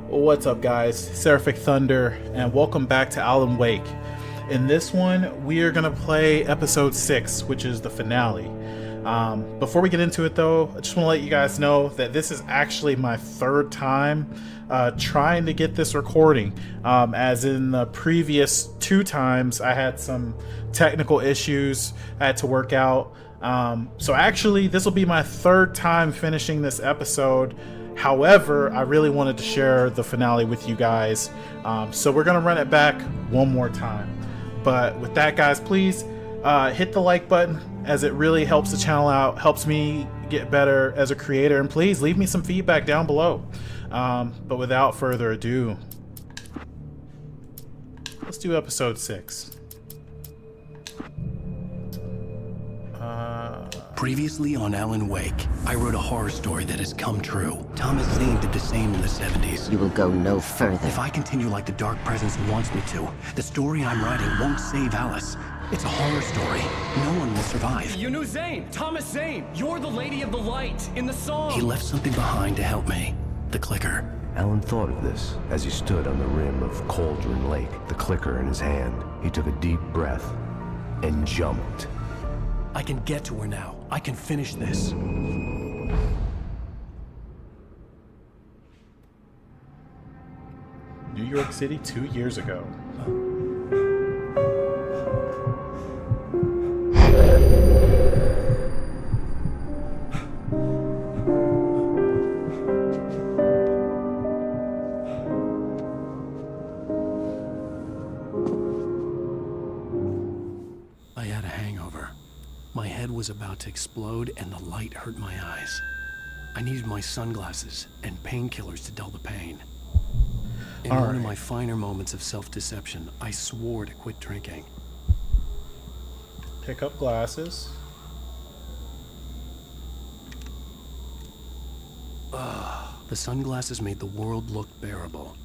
What's up, guys? Seraphic Thunder, and welcome back to Alan Wake. In this one, we are going to play episode 6, which is the finale. Before we get into it, though, I just want to let you guys know that this is actually my third time trying to get this recording. As in the previous 2 times, I had some technical issues I had to work out. So actually, this will be my third time finishing this episode. However, I really wanted to share the finale with you guys. So we're going to run it back one more time. But with that, guys, please hit the like button, as it really helps the channel out, helps me get better as a creator. And please leave me some feedback down below. But without further ado, let's do episode 6. Previously on Alan Wake, I wrote a horror story that has come true. Thomas Zane did the same in the 70s. You will go no further. If I continue like the Dark Presence wants me to, the story I'm writing won't save Alice. It's a horror story. No one will survive. You knew Zane! Thomas Zane! You're the Lady of the Light in the song! He left something behind to help me. The clicker. Alan thought of this as he stood on the rim of Cauldron Lake, the clicker in his hand. He took a deep breath and jumped. I can get to her now. I can finish this. New York City 2 years ago. I had a hangover. My head was about to explode and the light hurt my eyes. I needed my sunglasses and painkillers to dull the pain. In one of my finer moments of self-deception, I swore to quit drinking. Pick up glasses. The sunglasses made the world look bearable.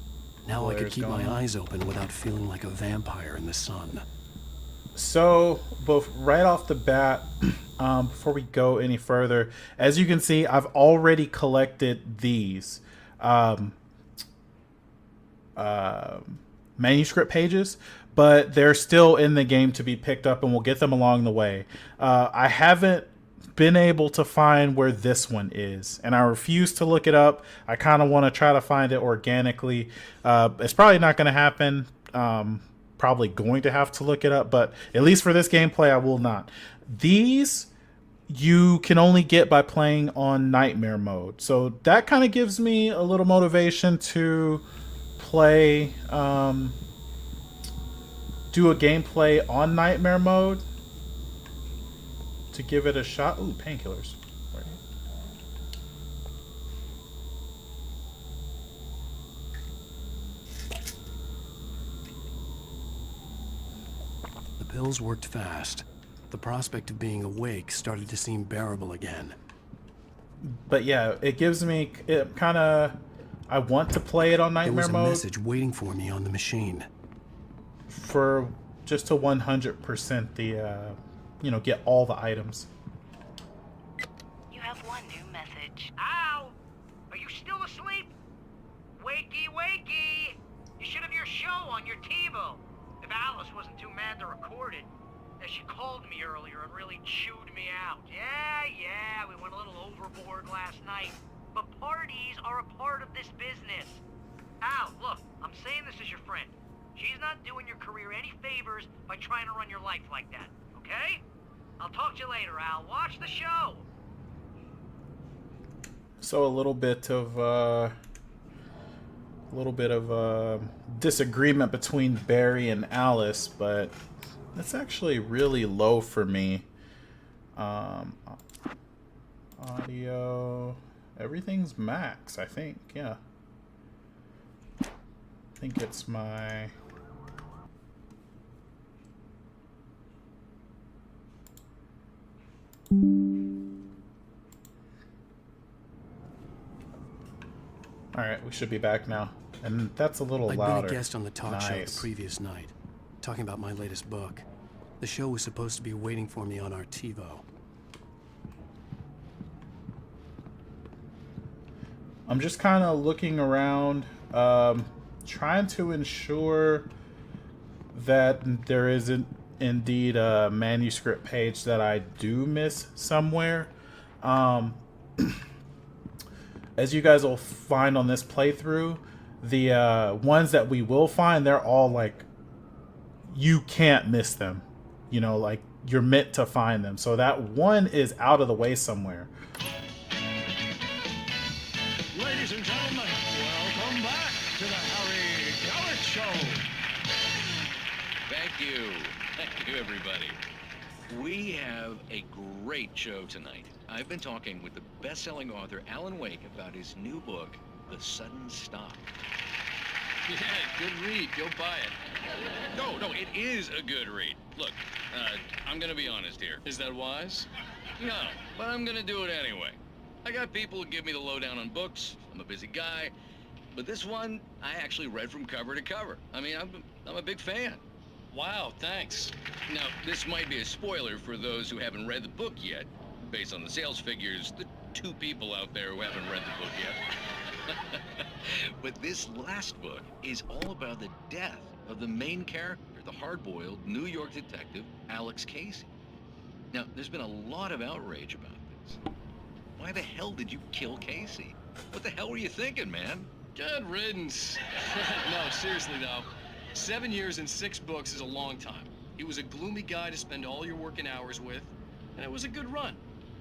Now I could keep my eyes open without feeling like a vampire in the sun. So, both right off the bat, before we go any further, as you can see, I've already collected these manuscript pages, but they're still in the game to be picked up, and we'll get them along the way. I haven't been able to find where this one is, and I refuse to look it up. I kind of want to try to find it organically. It's probably not going to happen. Probably going to have to look it up, but at least for this gameplay, I will not. These you can only get by playing on nightmare mode, so that kind of gives me a little motivation to play, do a gameplay on nightmare mode to give it a shot. Ooh, painkillers. Right. The pills worked fast. The prospect of being awake started to seem bearable again. But yeah, it gives me, it kind of, I want to play it on There nightmare was a mode message waiting for me on the machine. for just to 100% the, you know, get all the items. You have one new message. Ow! Are you still asleep? Wakey, wakey! You should have your show on your TiVo. If Alice wasn't too mad to record it. As she called me earlier and really chewed me out. Yeah, we went a little overboard last night. But parties are a part of this business. Al, look, I'm saying this as your friend. She's not doing your career any favors by trying to run your life like that, okay? I'll talk to you later, Al. Watch the show. So a little bit of disagreement between Barry and Alice, but that's actually really low for me. Audio, everything's max, I think. Yeah, I think it's my Alright, we should be back now. And that's a little louder. I'd been a guest on the talk show the previous night, talking about my latest book. The show was supposed to be waiting for me on our TiVo. I'm just kind of looking around, trying to ensure that there isn't indeed a manuscript page that I do miss somewhere. As you guys will find on this playthrough, the ones that we will find, they're all like, you can't miss them. You know, like, you're meant to find them. So that one is out of the way somewhere. Ladies and gentlemen, welcome back to the Harry Garrett Show. Thank you. Thank you, everybody. We have a great show tonight. I've been talking with the best-selling author Alan Wake about his new book, The Sudden Stop. Yeah, good read. Go buy it. No, it is a good read. Look, I'm gonna be honest here. Is that wise? No, but I'm gonna do it anyway. I got people who give me the lowdown on books. I'm a busy guy. But this one, I actually read from cover to cover. I mean, I'm a big fan. Wow, thanks. Now, this might be a spoiler for those who haven't read the book yet. Based on the sales figures, the 2 people out there who haven't read the book yet. But this last book is all about the death of the main character, the hard-boiled New York detective, Alex Casey. Now, there's been a lot of outrage about this. Why the hell did you kill Casey? What the hell were you thinking, man? Good riddance. No, seriously though. 7 years and 6 books is a long time. He was a gloomy guy to spend all your working hours with, and it was a good run.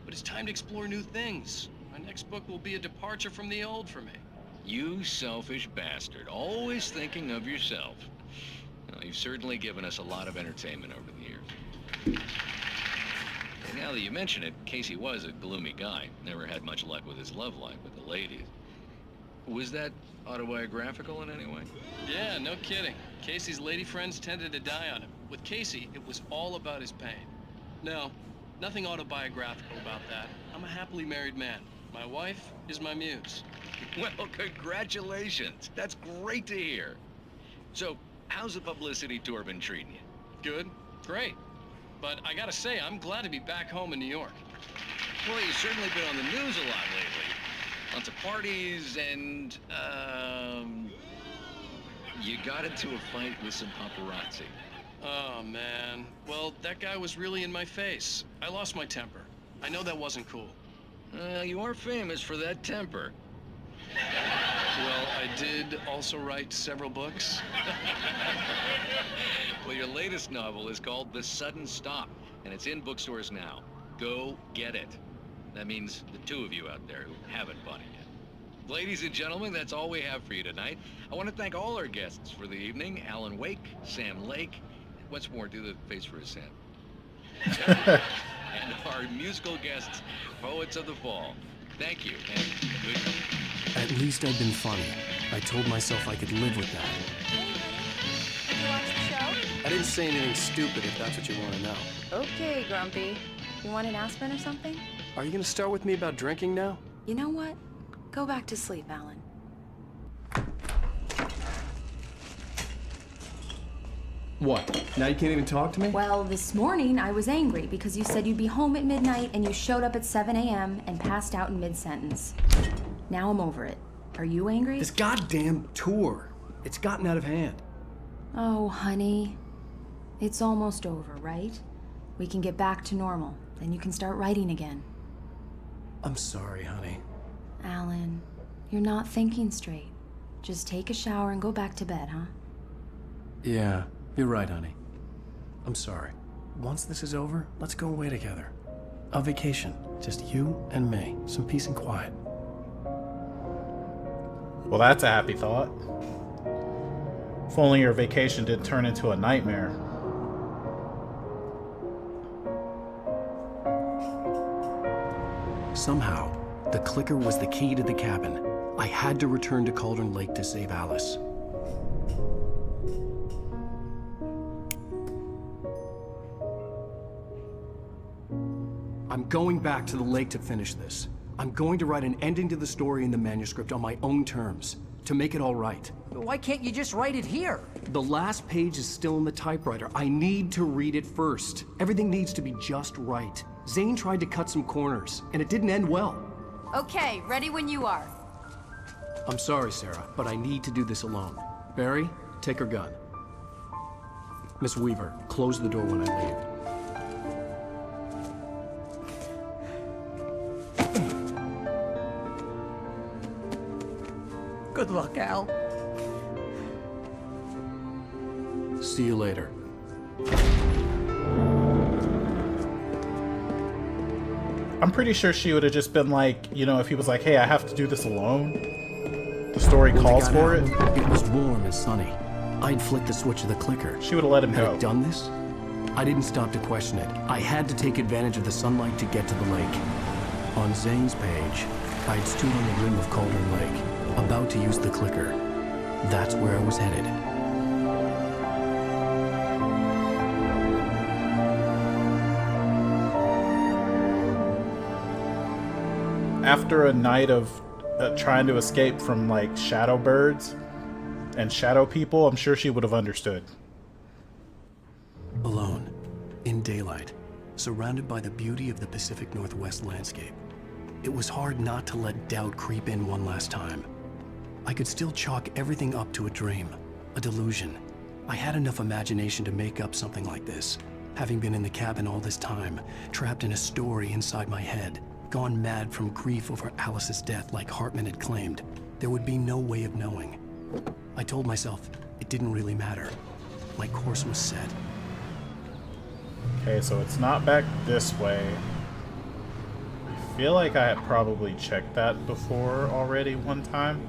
But it's time to explore new things. My next book will be a departure from the old for me. You selfish bastard, always thinking of yourself. Well, you've certainly given us a lot of entertainment over the years. And now that you mention it, Casey was a gloomy guy. Never had much luck with his love life with the ladies. Was that autobiographical in any way? Yeah, no kidding. Casey's lady friends tended to die on him. With Casey, it was all about his pain. No, nothing autobiographical about that. I'm a happily married man. My wife is my muse. Well, congratulations. That's great to hear. So, how's the publicity tour been treating you? Good, great. But I gotta say, I'm glad to be back home in New York. Well, you've certainly been on the news a lot lately. Lots of parties and, you got into a fight with some paparazzi. Oh, man. Well, that guy was really in my face. I lost my temper. I know that wasn't cool. You are famous for that temper. Well, I did also write several books. Well, your latest novel is called The Sudden Stop, and it's in bookstores now. Go get it. That means the 2 of you out there who haven't bought it yet. Ladies and gentlemen, that's all we have for you tonight. I want to thank all our guests for the evening. Alan Wake, Sam Lake, and what's more, do the face for a Sam. And our musical guests, Poets of the Fall. Thank you, and good night. At least I'd been funny. I told myself I could live with that. Did you watch the show? I didn't say anything stupid if that's what you want to know. Okay, Grumpy. You want an aspirin or something? Are you gonna start with me about drinking now? You know what? Go back to sleep, Alan. What? Now you can't even talk to me? Well, this morning I was angry because you said you'd be home at midnight and you showed up at 7 a.m. and passed out in mid-sentence. Now I'm over it. Are you angry? This goddamn tour. It's gotten out of hand. Oh, honey. It's almost over, right? We can get back to normal. Then you can start writing again. I'm sorry, honey. Alan, you're not thinking straight. Just take a shower and go back to bed, huh? Yeah, you're right, honey. I'm sorry. Once this is over, let's go away together. A vacation. Just you and me. Some peace and quiet. Well, that's a happy thought. If only your vacation didn't turn into a nightmare. Somehow, the clicker was the key to the cabin. I had to return to Cauldron Lake to save Alice. I'm going back to the lake to finish this. I'm going to write an ending to the story in the manuscript on my own terms, to make it all right. Why can't you just write it here? The last page is still in the typewriter. I need to read it first. Everything needs to be just right. Zane tried to cut some corners, and it didn't end well. Okay, ready when you are. I'm sorry, Sarah, but I need to do this alone. Barry, take her gun. Miss Weaver, close the door when I leave. Good luck, Al. See you later. I'm pretty sure she would have just been like, you know, if he was like, hey, I have to do this alone, the story calls for it. It was warm and sunny. I'd flicked the switch of the clicker. She would have let him Had go. I done this? I didn't stop to question it. I had to take advantage of the sunlight to get to the lake. On Zane's page, I'd stood on the rim of Cauldron Lake, about to use the clicker. That's where I was headed. After a night of trying to escape from like shadow birds and shadow people, I'm sure she would have understood. Alone, in daylight, surrounded by the beauty of the Pacific Northwest landscape, it was hard not to let doubt creep in one last time. I could still chalk everything up to a dream, a delusion. I had enough imagination to make up something like this, having been in the cabin all this time, trapped in a story inside my head, gone mad from grief over Alice's death like Hartman had claimed. There would be no way of knowing. I told myself it didn't really matter. My course was set. Okay, so it's not back this way. I feel like I had probably checked that before already one time.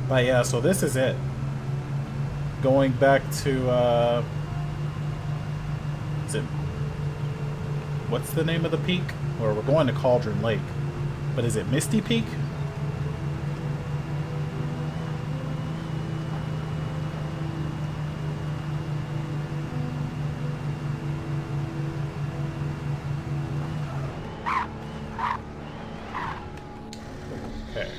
But yeah, so this is it. Going back to, is it, what's the name of the peak? Or we're going to Cauldron Lake. But is it Misty Peak? Okay.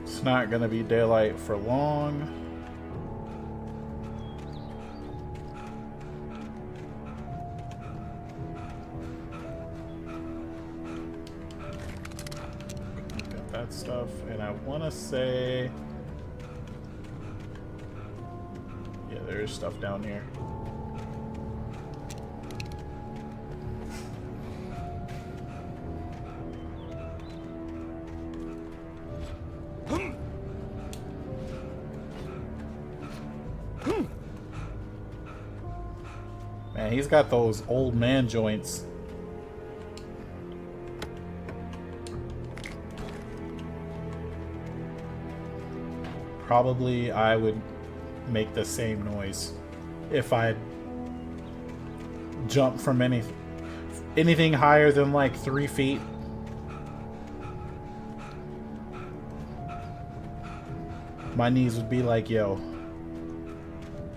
It's not gonna be daylight for long. Got that stuff, and I want to say, yeah, there's stuff down here. Man, he's got those old man joints. Probably I would make the same noise if I jumped from anything higher than like 3 feet. My knees would be like, yo,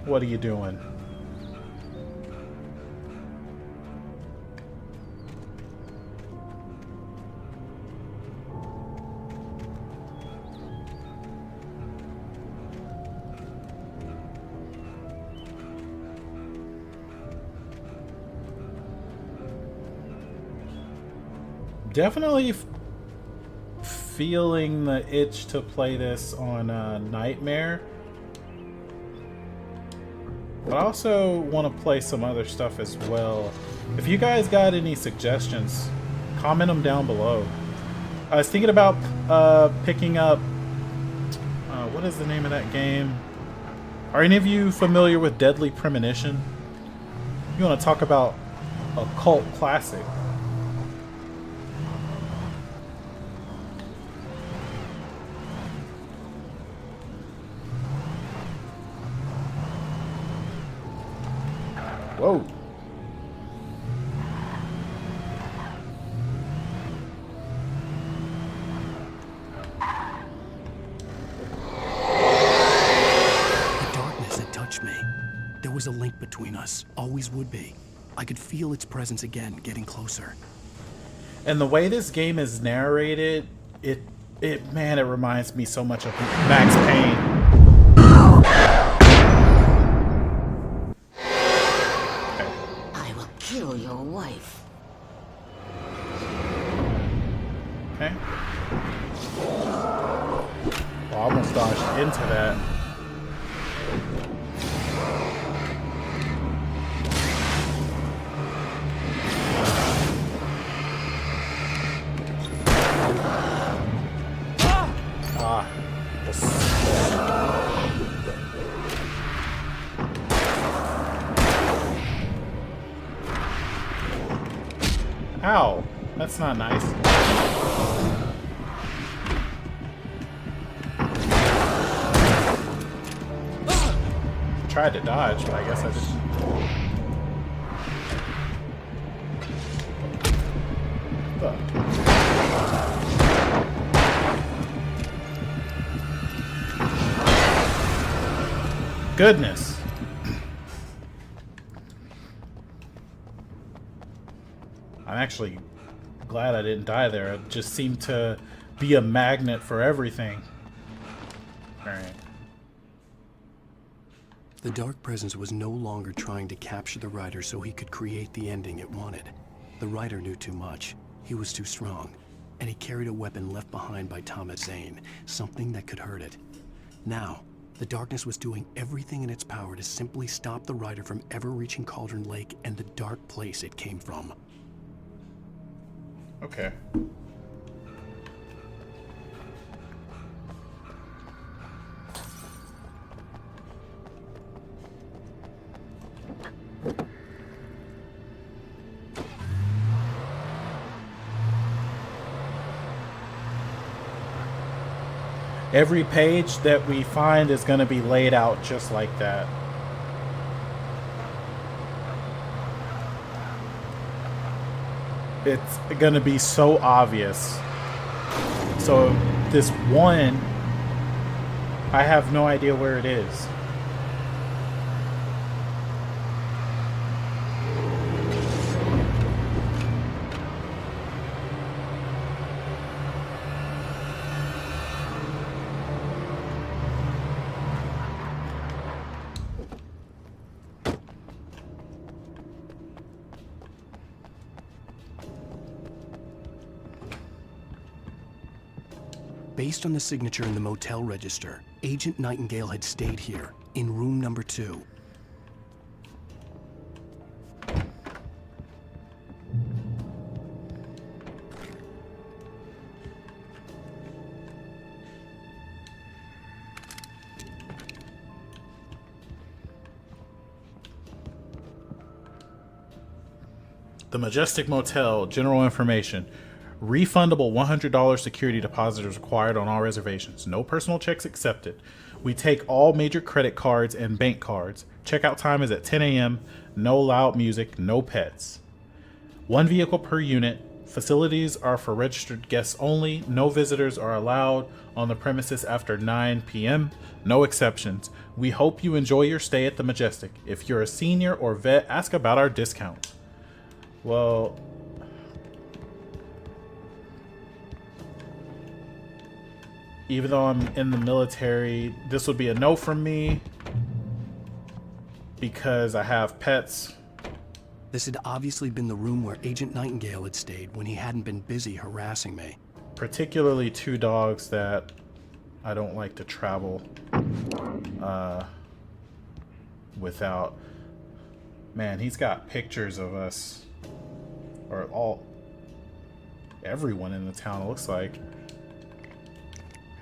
what are you doing? Definitely feeling the itch to play this on Nightmare. But I also want to play some other stuff as well. If you guys got any suggestions, comment them down below. I was thinking about picking up... what is the name of that game? Are any of you familiar with Deadly Premonition? You want to talk about a cult classic? Whoa. The darkness had touched me. There was a link between us. Always would be. I could feel its presence again, getting closer. And the way this game is narrated, it reminds me so much of Max Payne. I will kill your wife. Okay. Well, I almost dodged into that. Ow, that's not nice. Tried to dodge, but I guess I just... Goodness. I'm actually glad I didn't die there. It just seemed to be a magnet for everything. Alright. The dark presence was no longer trying to capture the writer so he could create the ending it wanted. The writer knew too much. He was too strong. And he carried a weapon left behind by Thomas Zane, something that could hurt it. Now, the darkness was doing everything in its power to simply stop the writer from ever reaching Cauldron Lake and the dark place it came from. Okay. Every page that we find is going to be laid out just like that. It's going to be so obvious. So this one, I have no idea where it is. Based on the signature in the motel register, Agent Nightingale had stayed here, in room number 2. The Majestic Motel, general information. Refundable $100 security deposit is required on all reservations. No personal checks accepted. We take all major credit cards and bank cards. Checkout time is at 10 a.m. No loud music, no pets. 1 vehicle per unit. Facilities are for registered guests only. No visitors are allowed on the premises after 9 p.m. No exceptions. We hope you enjoy your stay at the Majestic. If you're a senior or vet, ask about our discount. Well... even though I'm in the military, this would be a no from me because I have pets. This had obviously been the room where Agent Nightingale had stayed when he hadn't been busy harassing me. Particularly 2 dogs that I don't like to travel without. Man, he's got pictures of us, or everyone in the town, it looks like.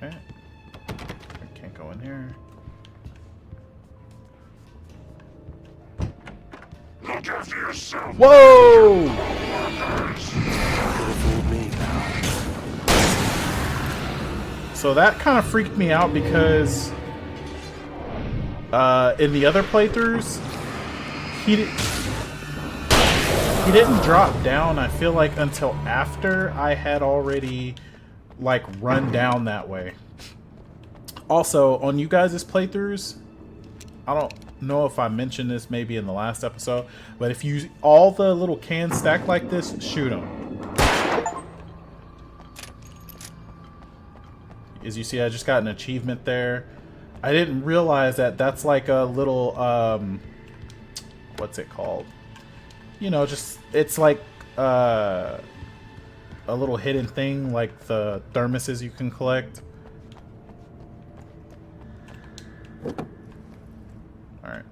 Okay. I can't go in here. Look after yourself. Whoa! So that kind of freaked me out because in the other playthroughs, He didn't drop down, I feel like, until after I had already, like, run down that way. Also, on you guys' playthroughs, I don't know if I mentioned this maybe in the last episode, but if you all the little cans stack like this, shoot them. As you see, I just got an achievement there. I didn't realize that that's like a little, what's it called? You know, just, it's like a little hidden thing, like the thermoses you can collect. Alright.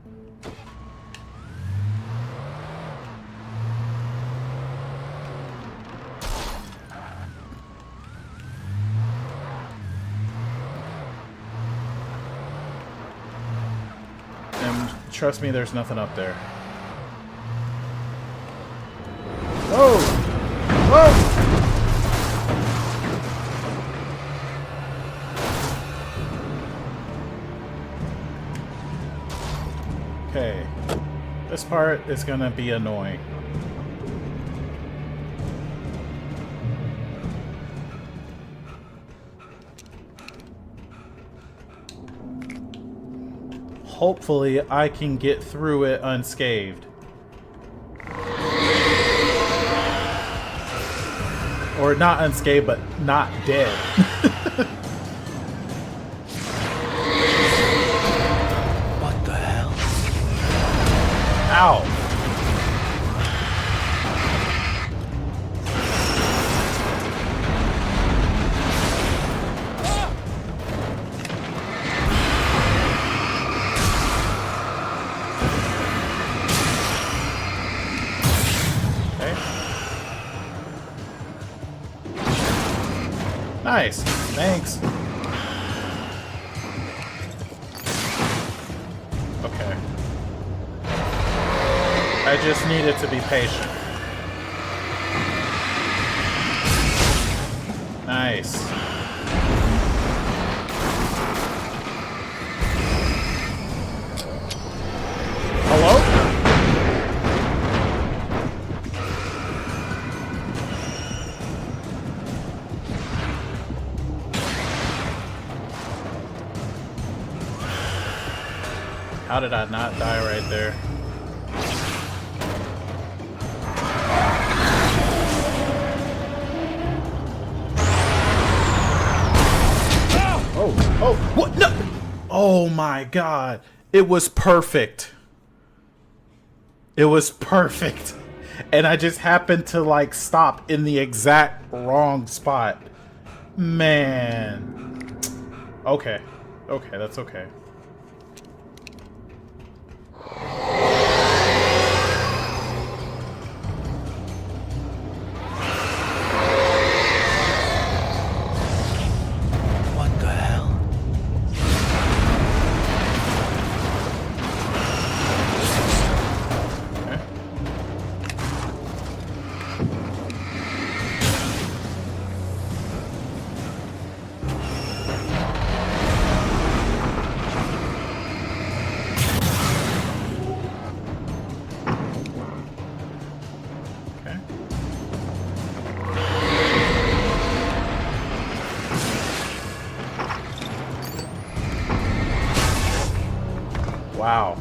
And trust me, there's nothing up there. Whoa! Whoa! Okay. This part is gonna be annoying. Hopefully, I can get through it unscathed. Or not unscathed, but not dead. What the hell? Ow. Nice. Thanks. Okay. I just needed to be patient. Nice. Hello? How did I not die right there? Oh, oh, what? No! Oh my god. It was perfect. It was perfect. And I just happened to, like, stop in the exact wrong spot. Man. Okay. Okay, that's okay. Wow.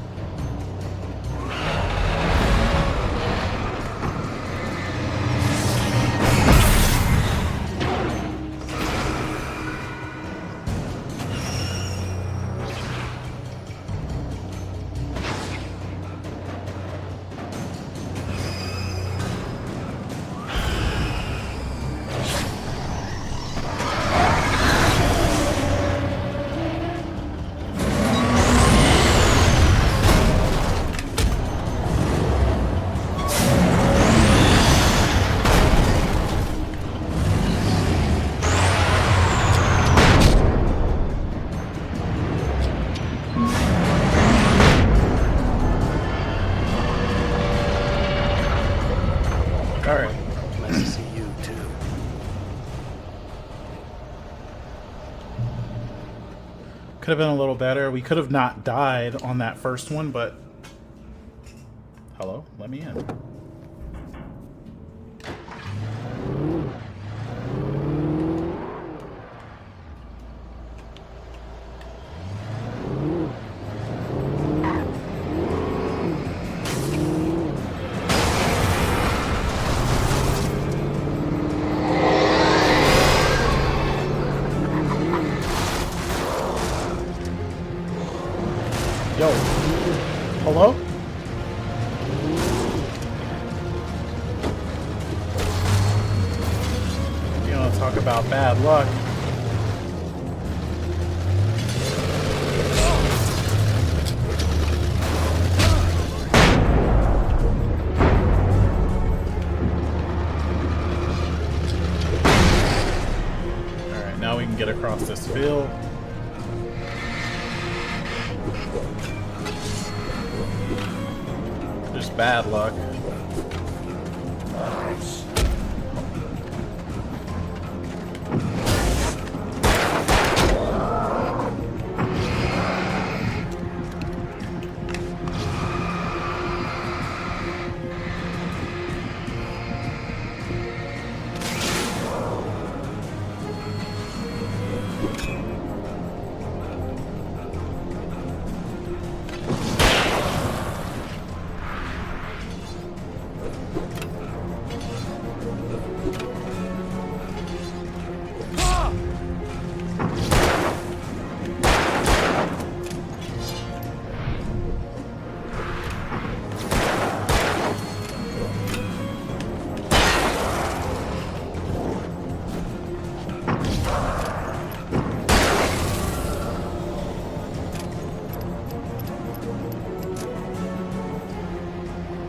Alright. Nice to see you, too. Could have been a little better. We could have not died on that first one, but... Hello? Let me in. Talk about bad luck. Alright, now we can get across this field. Just bad luck.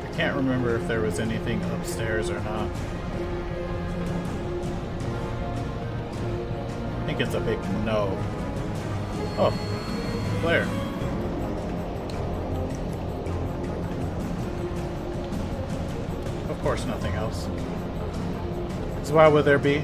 I can't remember if there was anything upstairs or not. I think it's a big no. Oh, Claire. Of course, nothing else. So why would there be?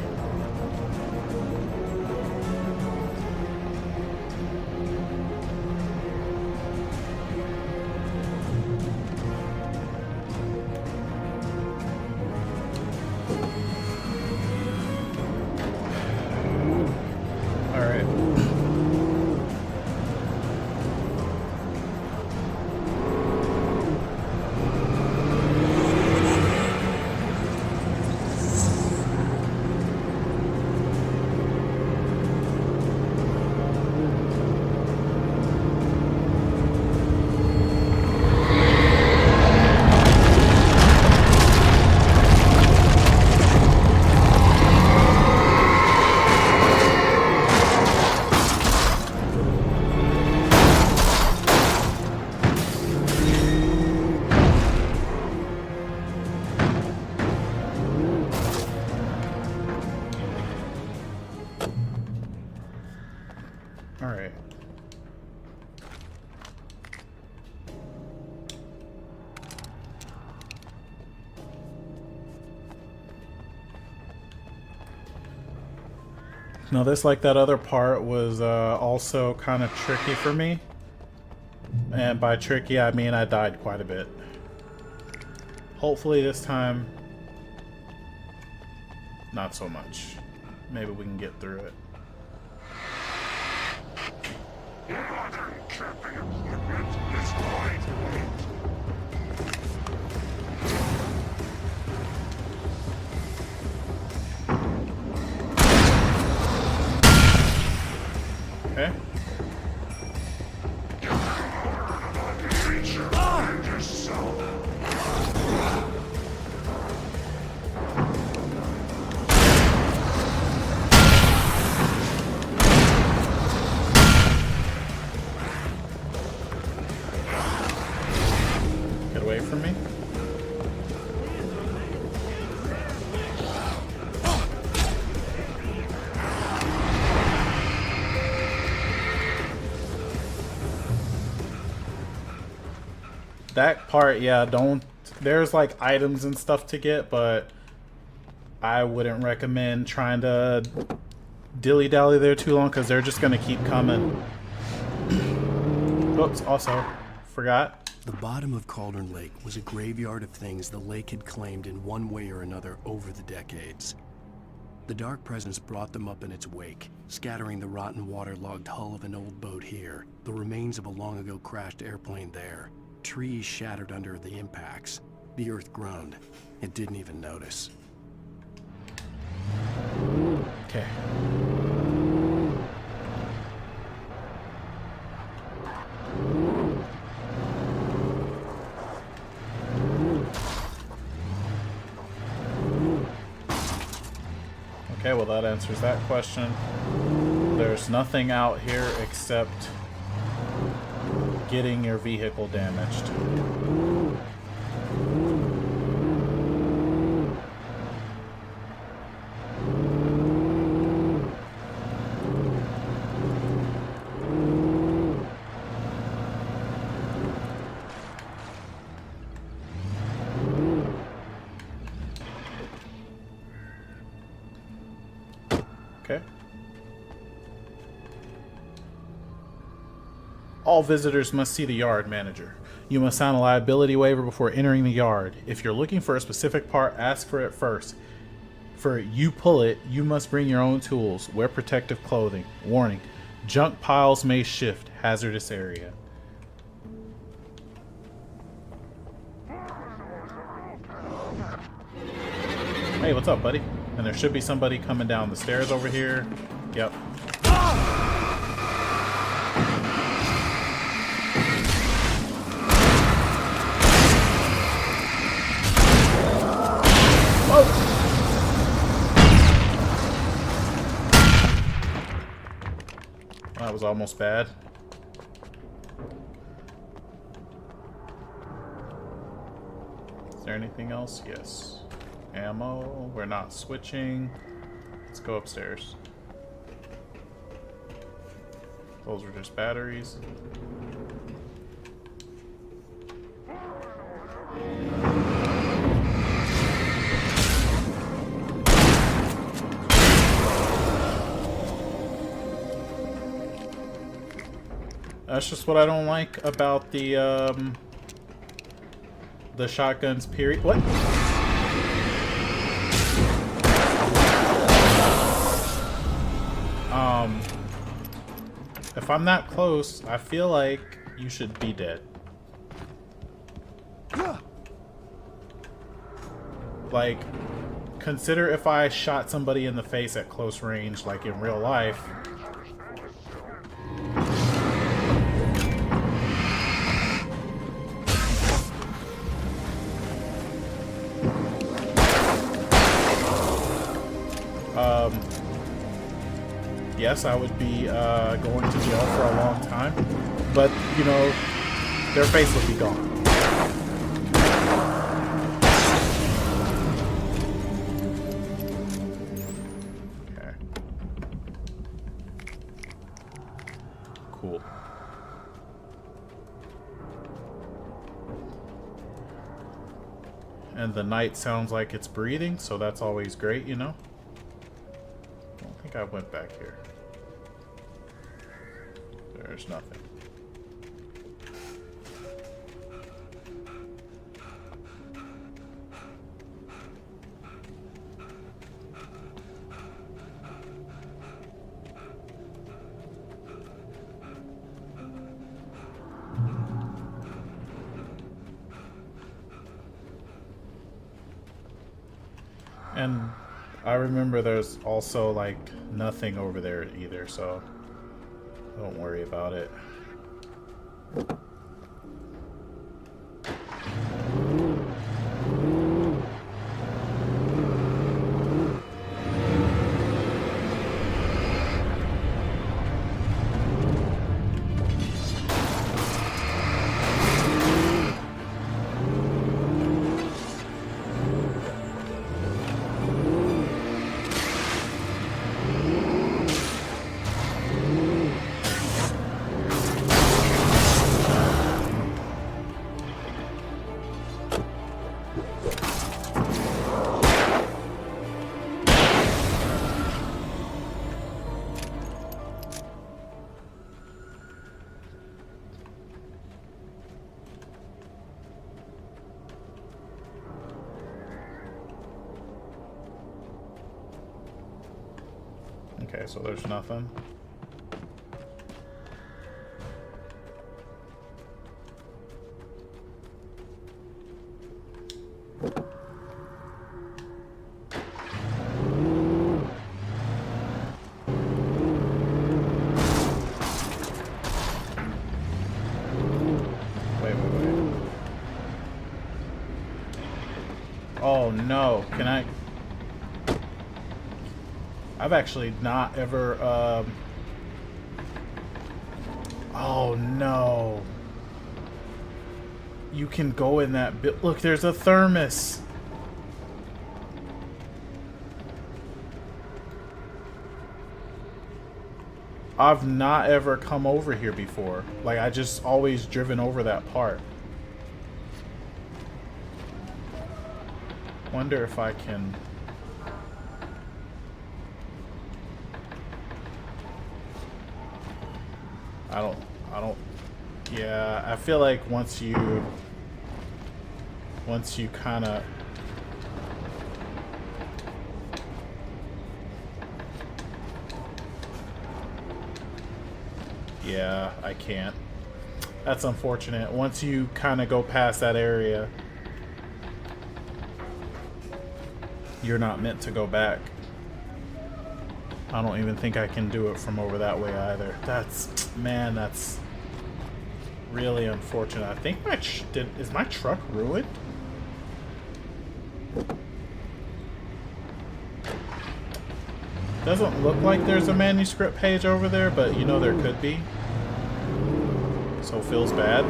Alright. Now this, like that other part, was also kind of tricky for me. And by tricky, I mean I died quite a bit. Hopefully this time, not so much. Maybe we can get through it. Modern camping equipment is lightweight. Okay. Get away from me. That part, yeah, don't... There's, like, items and stuff to get, but I wouldn't recommend trying to dilly-dally there too long, because they're just going to keep coming. Oops, also, forgot. The bottom of Cauldron Lake was a graveyard of things the lake had claimed in one way or another over the decades. The Dark Presence brought them up in its wake, scattering the rotten waterlogged hull of an old boat here, the remains of a long-ago crashed airplane there. Trees shattered under the impacts. The earth groaned. It didn't even notice. Okay. Okay, well that answers that question. There's nothing out here except getting your vehicle damaged. Okay. All visitors must see the yard manager. You must sign a liability waiver before entering the yard. If you're looking for a specific part, ask for it first. For you pull it, you must bring your own tools. Wear protective clothing. Warning, junk piles may shift. Hazardous area. Hey, what's up, buddy? And there should be somebody coming down the stairs over here. Yep. That was almost bad. Is there anything else? Yes. Ammo. We're not switching. Let's go upstairs. Those were just batteries. That's just what I don't like about the shotguns, period. What? If I'm that close, I feel like you should be dead. Like, consider if I shot somebody in the face at close range, like in real life. Yes, I would be going to jail for a long time, but, you know, their face would be gone. Okay. Cool. And the night sounds like it's breathing, so that's always great, you know? I don't think I went back here. There's nothing. And I remember there's also like nothing over there either, so don't worry about it. Okay, so there's nothing. Wait. Oh no, can I? I've actually not ever, oh no. You can go in that bit. Look, there's a thermos. I've not ever come over here before. Like, I just always driven over that part. Wonder if I can... I don't... Yeah, I feel like once you kind of... Yeah, I can't. That's unfortunate. Once you kind of go past that area, you're not meant to go back. I don't even think I can do it from over that way either. That's... Man, that's really unfortunate. I think my... is my truck ruined? Doesn't look like there's a manuscript page over there, but you know there could be. So feels bad.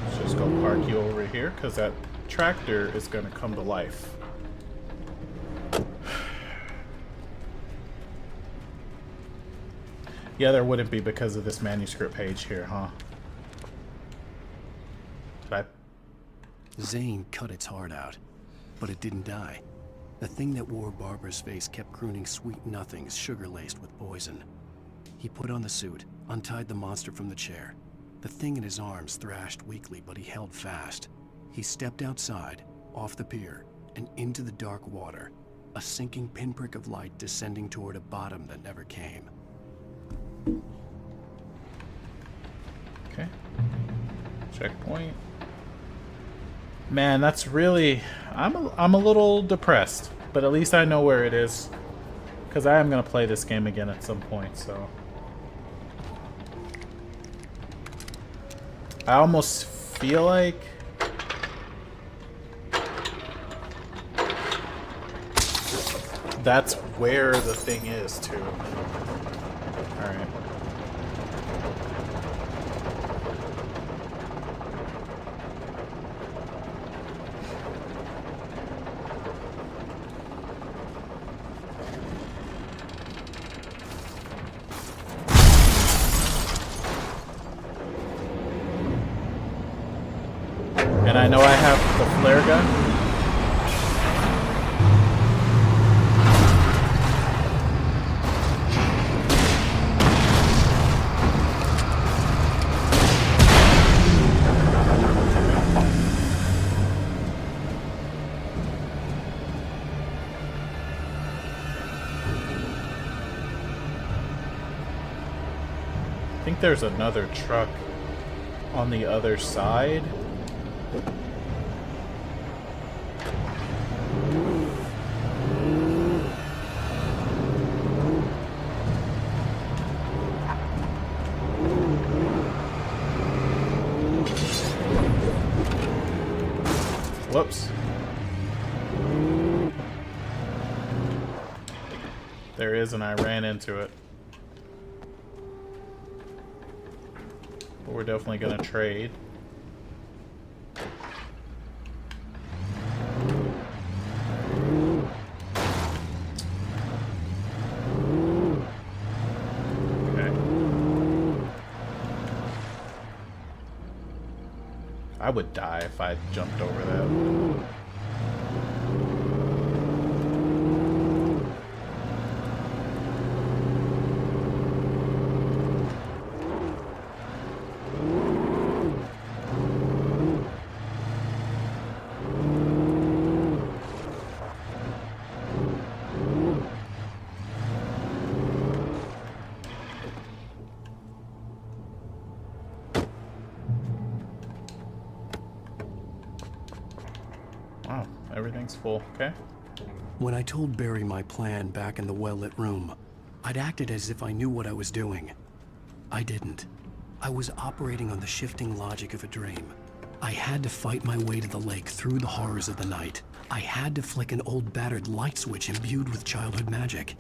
Let's just go park you over here, because that tractor is going to come to life. Yeah, there wouldn't be because of this manuscript page here, huh? Zane cut its heart out, but it didn't die. The thing that wore Barbara's face kept crooning sweet nothings sugar-laced with poison. He put on the suit, untied the monster from the chair. The thing in his arms thrashed weakly, but he held fast. He stepped outside, off the pier, and into the dark water, a sinking pinprick of light descending toward a bottom that never came. Okay. Checkpoint. Man, that's really... I'm a little depressed, but at least I know where it is, because I am going to play this game again at some point, so... I almost feel like... that's where the thing is, too. Alright. And I know I have the flare gun. I think there's another truck on the other side. Whoops. There is, and I ran into it. But we're definitely gonna trade. I would die if I jumped over that. Wow, everything's full. Okay. When I told Barry my plan back in the well-lit room, I'd acted as if I knew what I was doing. I didn't. I was operating on the shifting logic of a dream. I had to fight my way to the lake through the horrors of the night. I had to flick an old battered light switch imbued with childhood magic.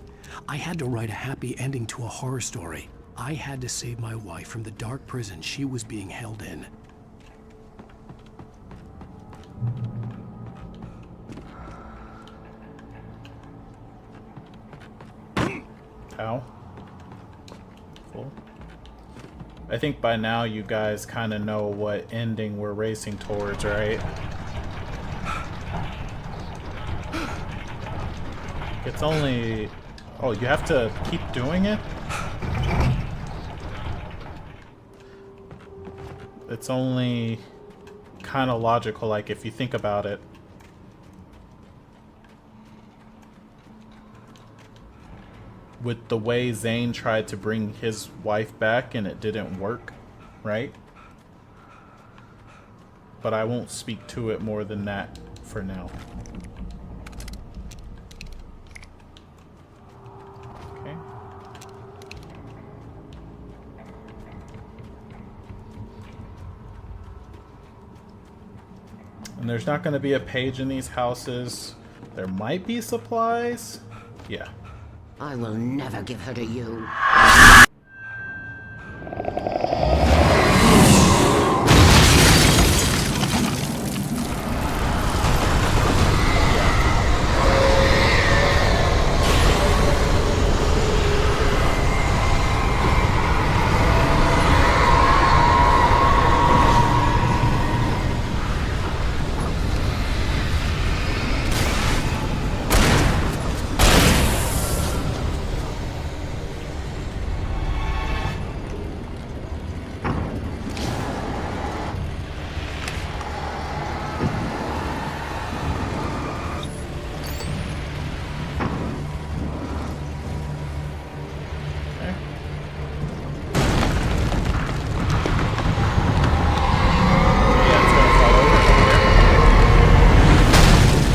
I had to write a happy ending to a horror story. I had to save my wife from the dark prison she was being held in. Ow. Cool. I think by now you guys kind of know what ending we're racing towards, right? It's only... Oh, you have to keep doing it? It's only kind of logical, like, if you think about it. With the way Zane tried to bring his wife back and it didn't work, right? But I won't speak to it more than that for now. Okay. And there's not going to be a page in these houses. There might be supplies. Yeah. I will never give her to you.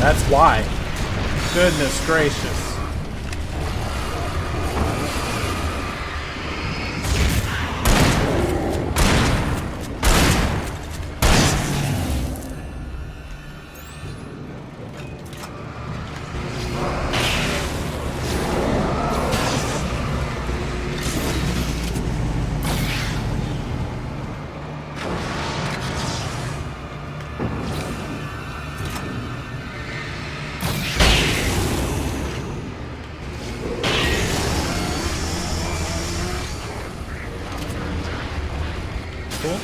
That's why. Goodness gracious. Cool.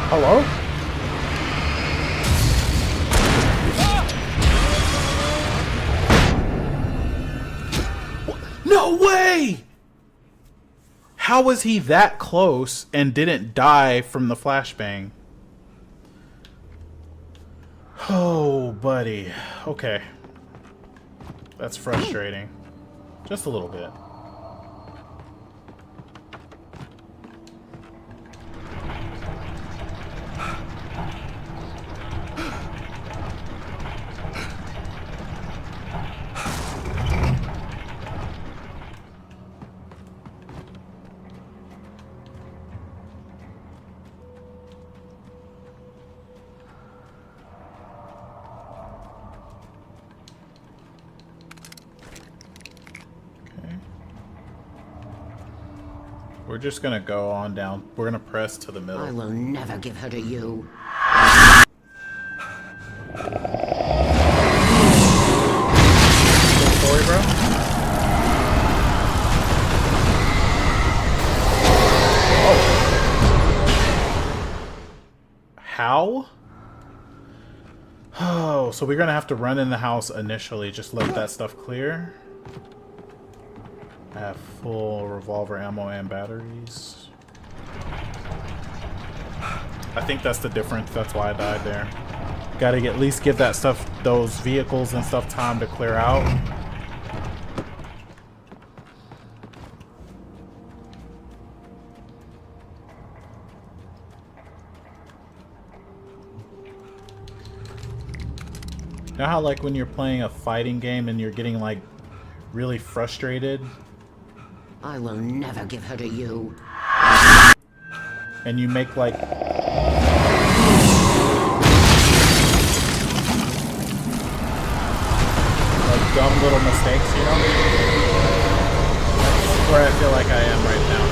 Hello? No way! How was he that close and didn't die from the flashbang? Oh, buddy. Okay. That's frustrating. Just a little bit. We're just gonna go on down. We're gonna press to the middle. I will never give her to you. Good story, bro. Oh. How? Oh, so we're gonna have to run in the house initially. Just let that stuff clear. I have full revolver ammo and batteries. I think that's the difference. That's why I died there. Gotta at least give that stuff, those vehicles and stuff, time to clear out. You know how like when you're playing a fighting game and you're getting like really frustrated? I will never give her to you. And you make like dumb little mistakes, you know? That's where I feel like I am right now.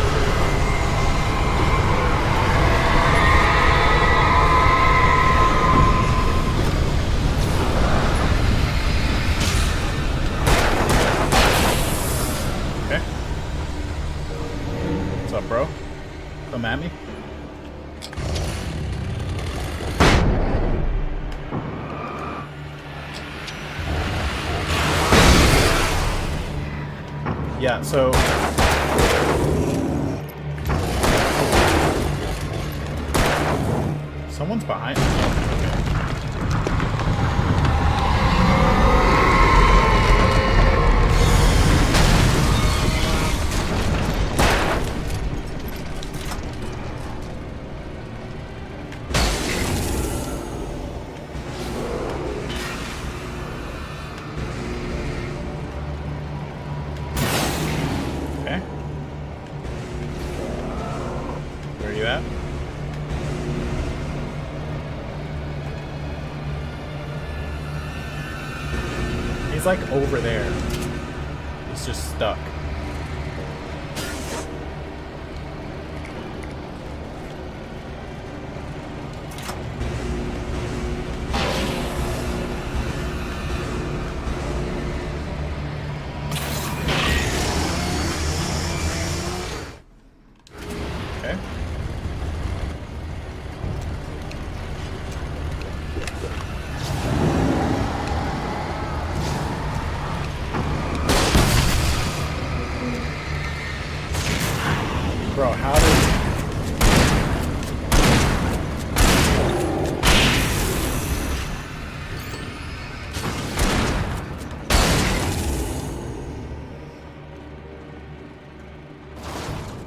Okay. What's up, bro? Come at me. Yeah, so someone's behind me. Okay. Where are you at? He's like over there. He's just stuck. Okay. Bro, how did...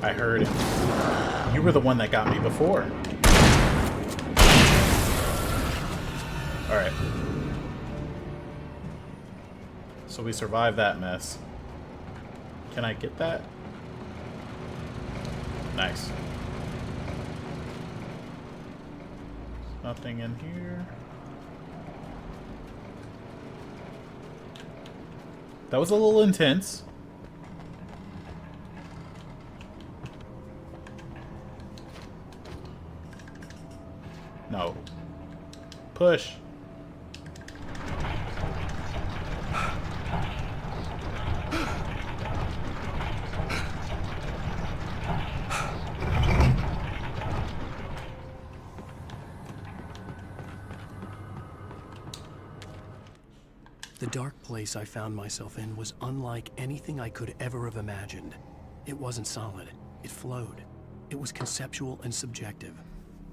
I heard it. You were the one that got me before. Alright. So we survived that mess. Can I get that? Nice. Nothing in here. That was a little intense. No. Push. The dark place I found myself in was unlike anything I could ever have imagined. It wasn't solid. It flowed. It was conceptual and subjective.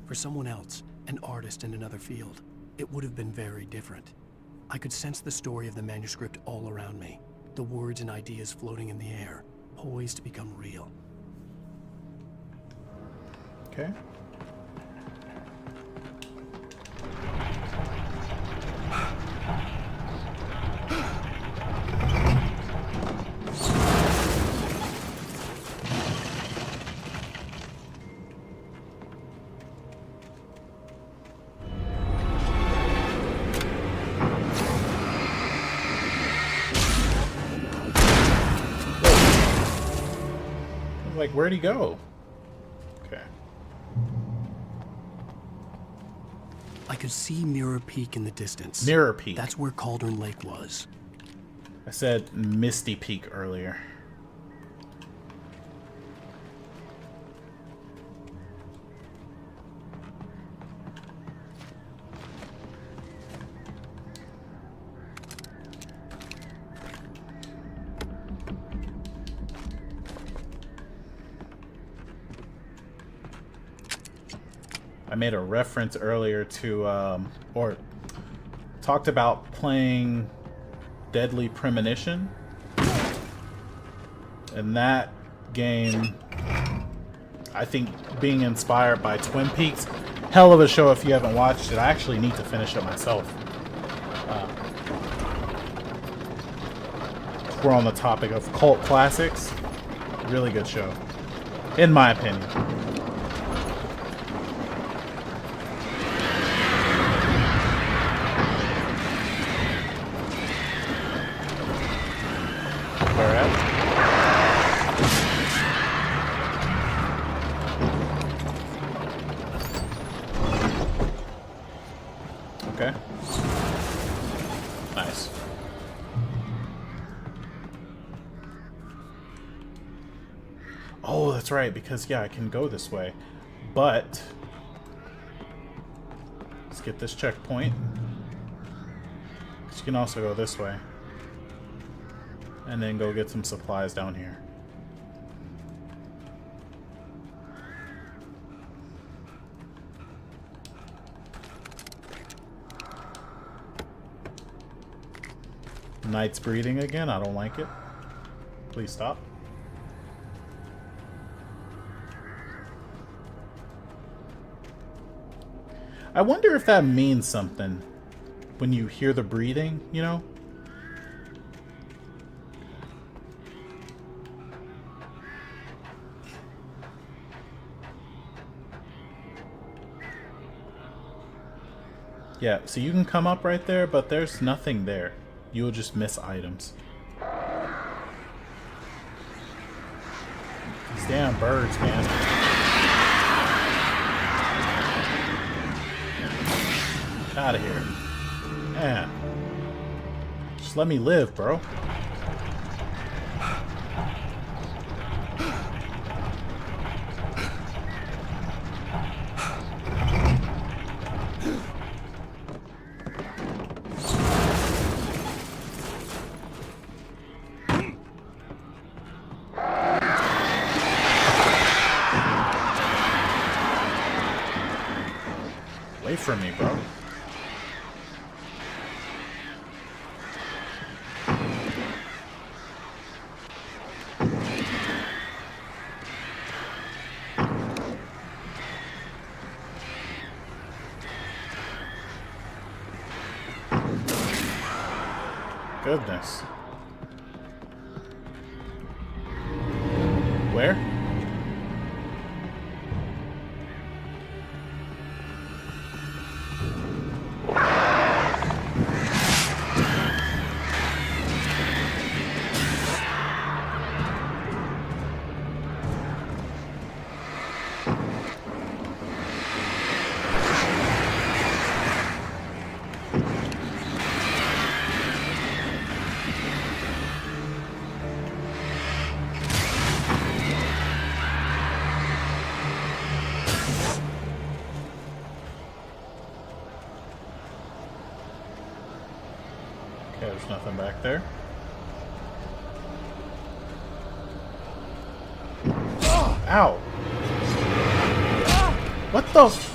For someone else, an artist in another field, it would have been very different. I could sense the story of the manuscript all around me, the words and ideas floating in the air, poised to become real. Okay. Like, where'd he go? Okay. I could see Mirror Peak in the distance. Mirror Peak. That's where Cauldron Lake was. I said Misty Peak earlier. I made a reference earlier to, or talked about playing Deadly Premonition. And that game, I think, being inspired by Twin Peaks. Hell of a show if you haven't watched it. I actually need to finish it myself. We're on the topic of cult classics. Really good show, in my opinion. Where at? Okay. Nice. Oh, that's right, because, yeah, I can go this way. But let's get this checkpoint. You can also go this way. And then go get some supplies down here. Knight's breathing again. I don't like it. Please stop. I wonder if that means something when you hear the breathing, you know? Yeah, so you can come up right there, but there's nothing there. You'll just miss items. These damn birds, man. Out of here. Man. Just let me live, bro. Away from me, bro. Goodness. Where? Okay, there's nothing back there. Ow! What the f-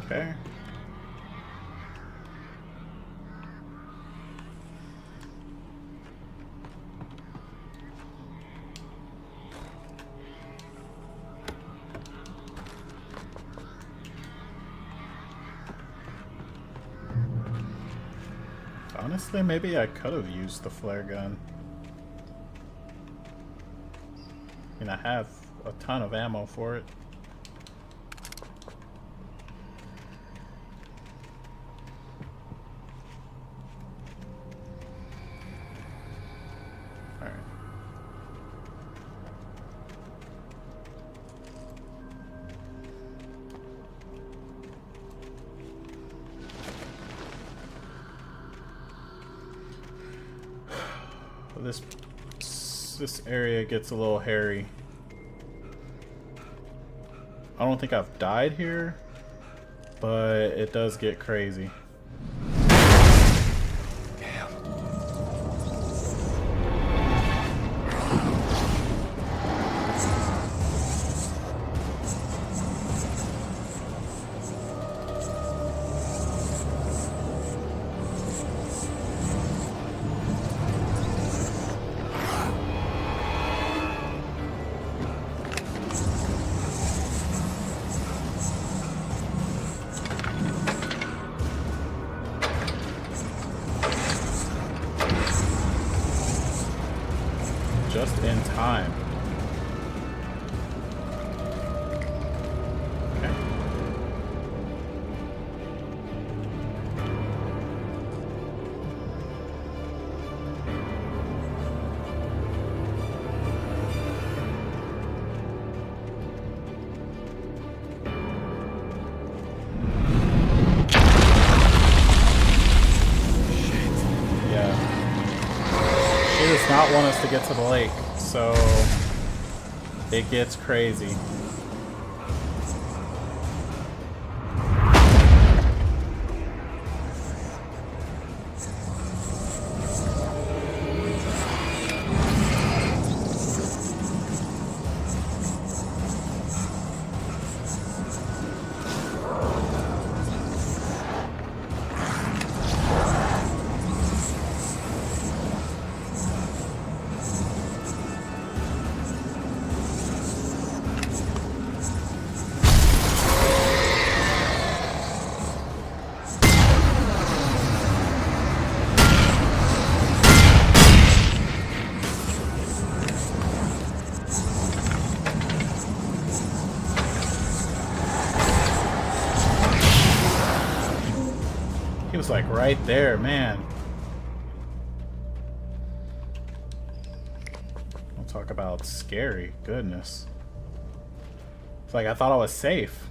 Okay. Honestly, maybe I could have used the flare gun. I mean, I have a ton of ammo for it. Alright. This area gets a little hairy. I don't think I've died here, but it does get crazy. Just in time. Okay. Yeah. She does not want us to get to the lake, so it gets crazy. He was like right there, man. We'll talk about scary. Goodness. It's like I thought I was safe.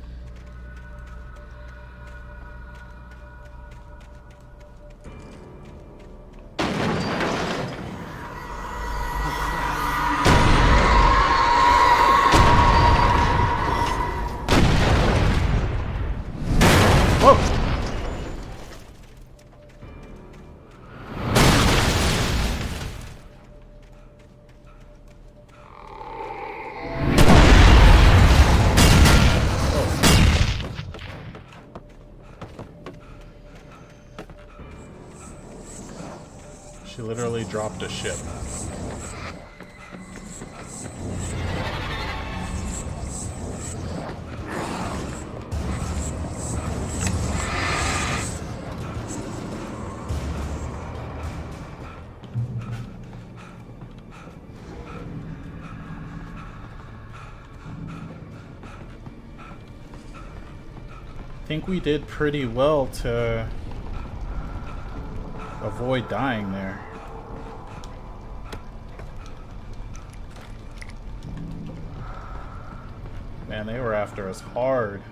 Whoa! She literally dropped a ship. I think we did pretty well to avoid dying there. Man, they were after us hard.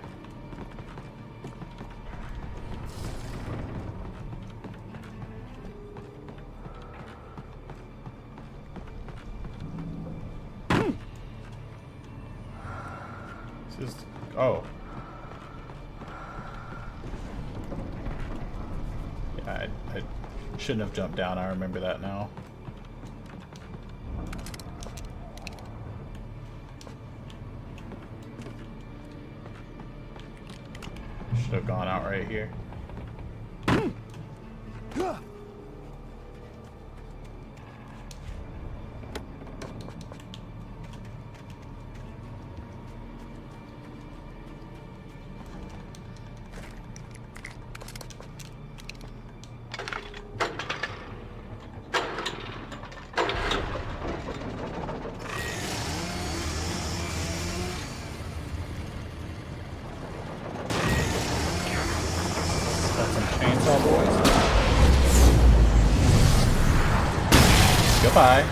This is... oh. Yeah, I shouldn't have jumped down. I remember that now. Should have gone out right here. goodbye.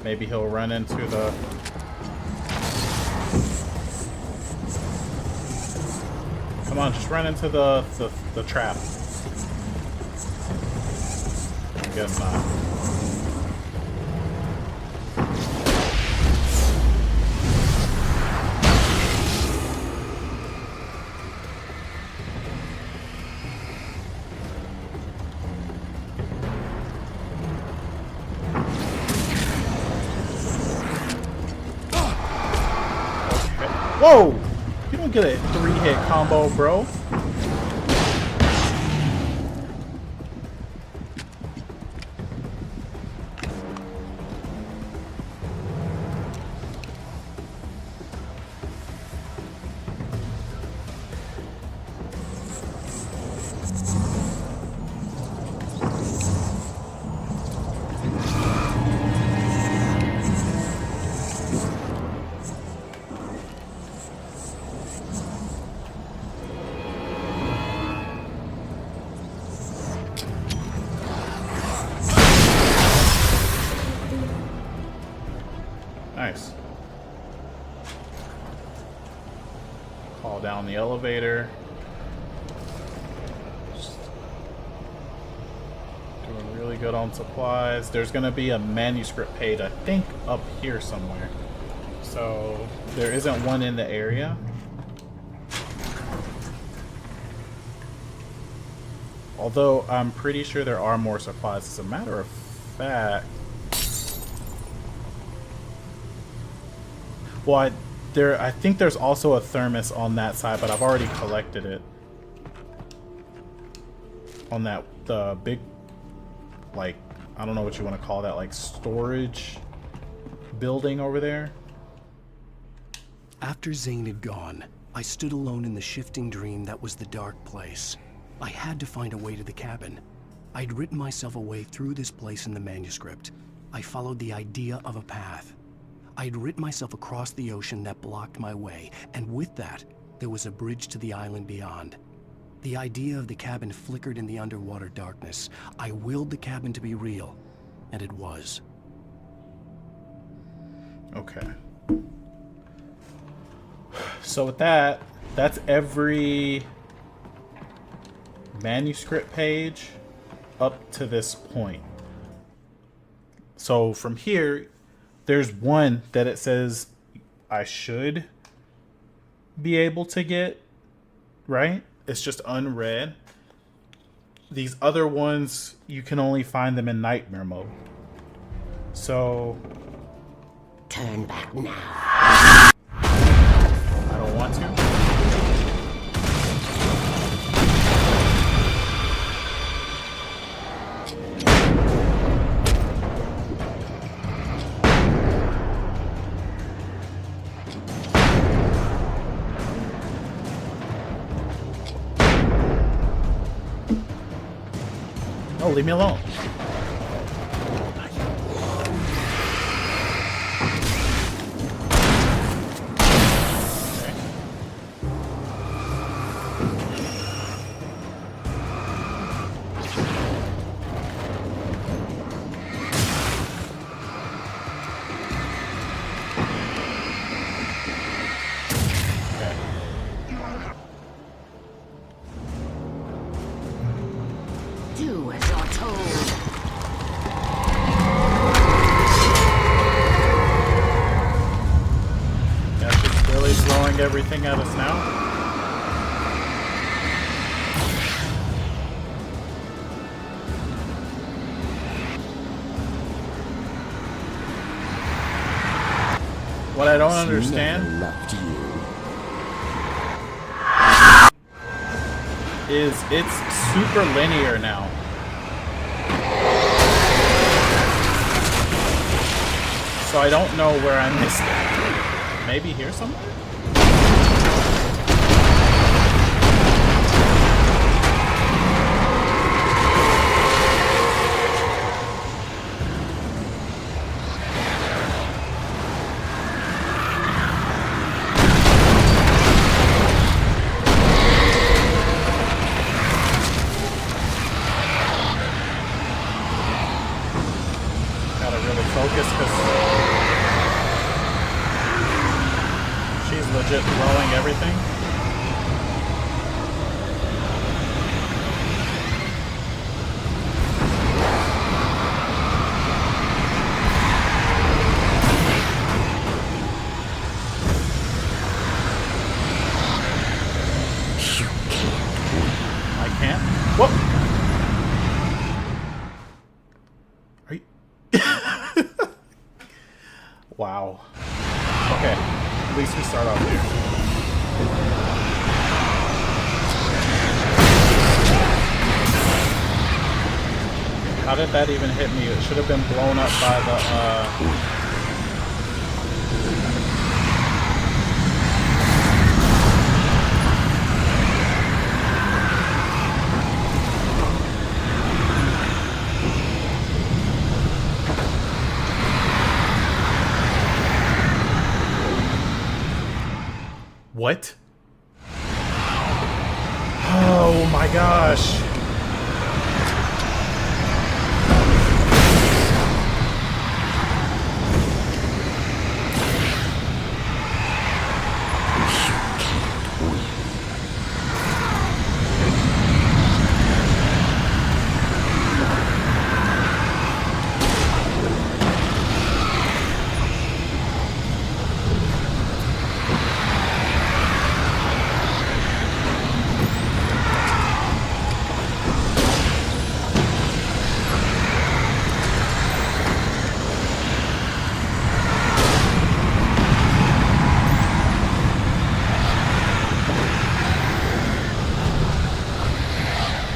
Maybe he'll run into the... Come on, just run into the trap. Good enough. Whoa! You don't get a 3-hit combo, bro. Nice. Call down the elevator. Just doing really good on supplies. There's gonna be a manuscript page, I think, up here somewhere. So there isn't one in the area. Although I'm pretty sure there are more supplies. As a matter of fact, well, I think there's also a thermos on that side, but I've already collected it. On that, the big, like, I don't know what you want to call that, like storage building over there. After Zane had gone, I stood alone in the shifting dream that was the dark place. I had to find a way to the cabin. I'd written myself a way through this place in the manuscript. I followed the idea of a path. I'd written myself across the ocean that blocked my way, and with that, there was a bridge to the island beyond. The idea of the cabin flickered in the underwater darkness. I willed the cabin to be real, and it was. Okay. So with that, that's every manuscript page up to this point. So from here, there's one that it says I should be able to get, right? It's just unread. These other ones, you can only find them in nightmare mode. So... Turn back now. I don't want to. No, leave me alone. Do as you're told. That's just really throwing everything at us now. What I don't understand is it's super linear now. So I don't know where I missed it. Maybe here somewhere? legit throwing everything. I can't. Whoop! Are you? Wow. Okay. At least we start off here. How did that even hit me? It should have been blown up by the, What? Oh my gosh.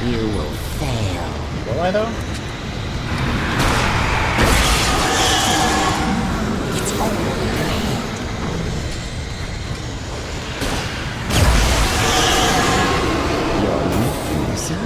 You will fail. Will I though? It's all great. Your refusal?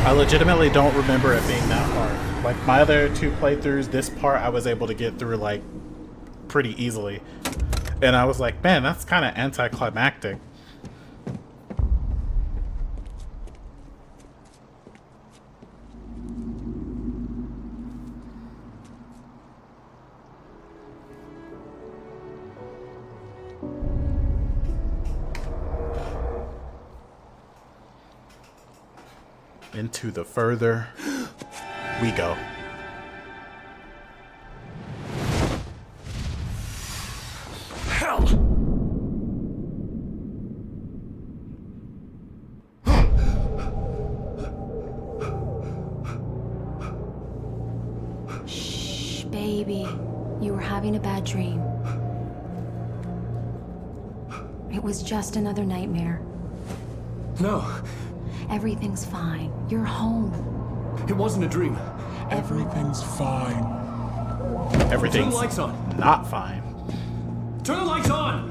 I legitimately don't remember it being that hard. Like my other two playthroughs, this part I was able to get through like pretty easily. And I was like, man, that's kind of anticlimactic. Into the further we go. Hell! Shh, baby. You were having a bad dream. It was just another nightmare. No, Everything's fine. You're home. it wasn't a dream. Everything's fine. Turn Everything's the lights on. not fine. Turn the lights on!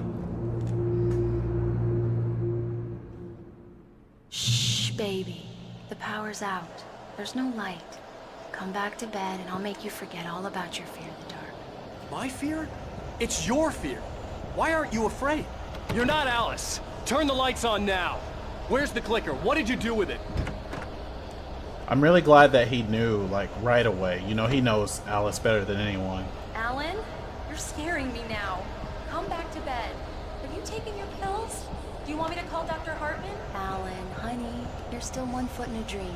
Shh, baby. The power's out. There's no light. Come back to bed and I'll make you forget all about your fear of the dark. My fear? It's your fear. Why aren't you afraid? You're not Alice. Turn the lights on now. Where's the clicker? What did you do with it? I'm really glad that he knew, like, right away. You know, he knows Alice better than anyone. Alan, you're scaring me now. Come back to bed. Have you taken your pills? Do you want me to call Dr. Hartman? Alan, honey, you're still 1 foot in a dream.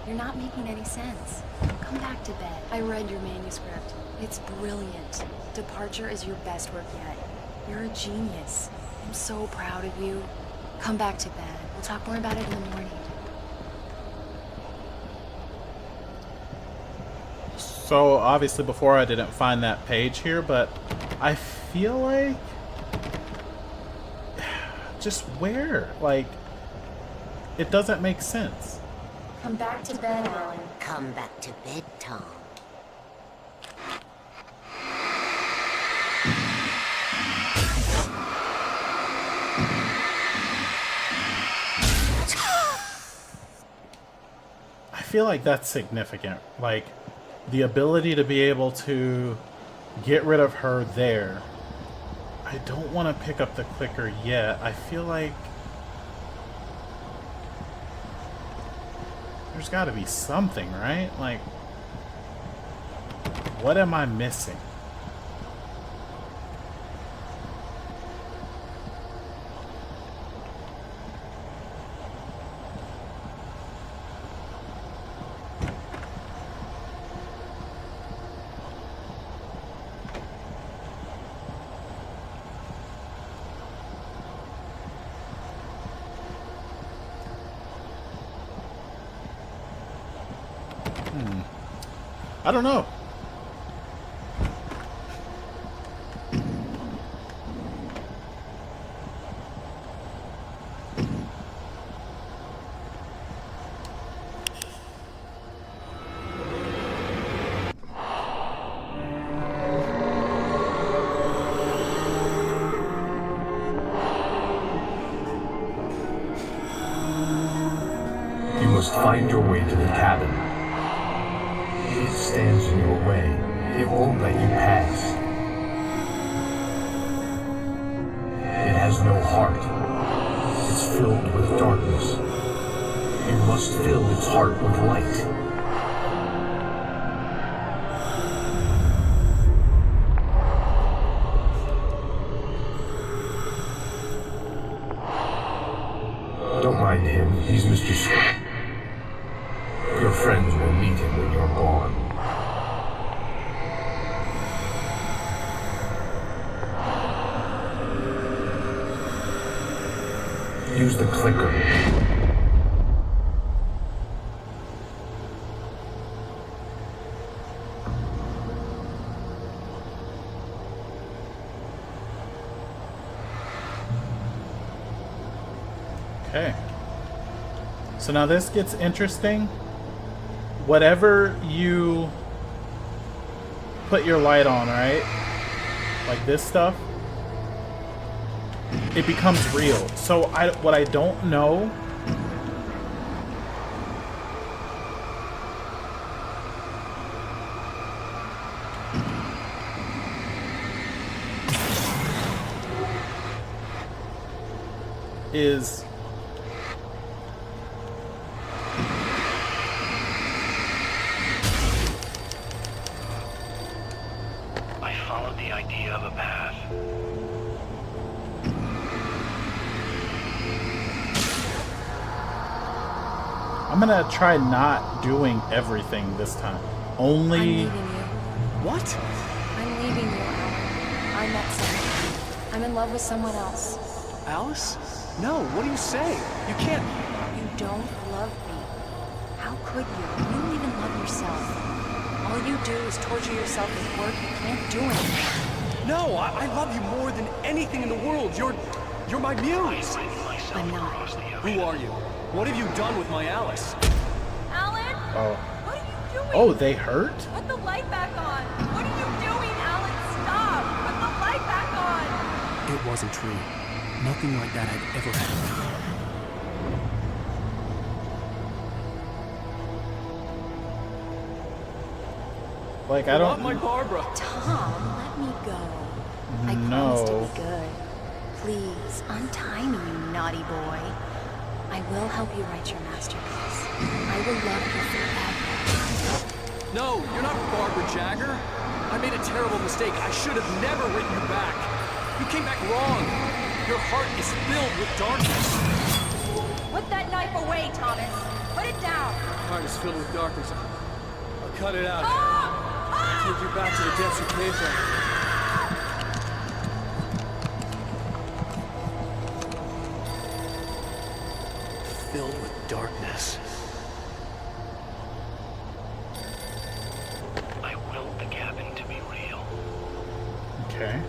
You're not making any sense. Come back to bed. I read your manuscript. It's brilliant. Departure is your best work yet. You're a genius. I'm so proud of you. Come back to bed. We'll talk more about it in the morning. So, obviously, before I didn't find that page here, but I feel like... Just where? Like, it doesn't make sense. Come back to bed, Alan. Come back to bed, Tom. I feel like that's significant. Like, the ability to be able to get rid of her there. I don't want to pick up the clicker yet. I feel like there's got to be something, right? Like, what am I missing? I don't know. You must find your way to the cabin. It stands in your way. It won't let you pass. It has no heart. It's filled with darkness. You must fill its heart with light. Don't mind him. He's Mr. Scott. Your friends will meet him when you're gone. Use the clicker. Okay. So now this gets interesting. Whatever you put your light on, right? Like this stuff, it becomes real. So what I don't know is The idea of a path. I'm gonna try not doing everything this time. Only. I'm leaving you. What? I'm leaving you, Alan. I met someone. I'm in love with someone else. Alice? No, what are you saying? You can't... You don't love me. How could you? You don't even love yourself. All you do is torture yourself with work. You can't do anything. No, I love you more than anything in the world. You're my muse. I'm not. Who are you? What have you done with my Alice? Alan? Oh. What are you doing? Oh, they hurt? Put the light back on. What are you doing, Alan? Stop. Put the light back on. It wasn't true. Nothing like that had ever happened. Like, I don't... my Barbara. Tom, let me go. I No. promise to be good. Please, untie me, you naughty boy. I will help you write your masterpiece. I will love you forever. No, you're not Barbara Jagger. I made a terrible mistake. I should have never written you back. You came back wrong. Your heart is filled with darkness. Put that knife away, Thomas. Put it down. My heart is filled with darkness. I'll cut it out. Take you back to the depths of nature. Filled with darkness. I willed the cabin to be real. Okay.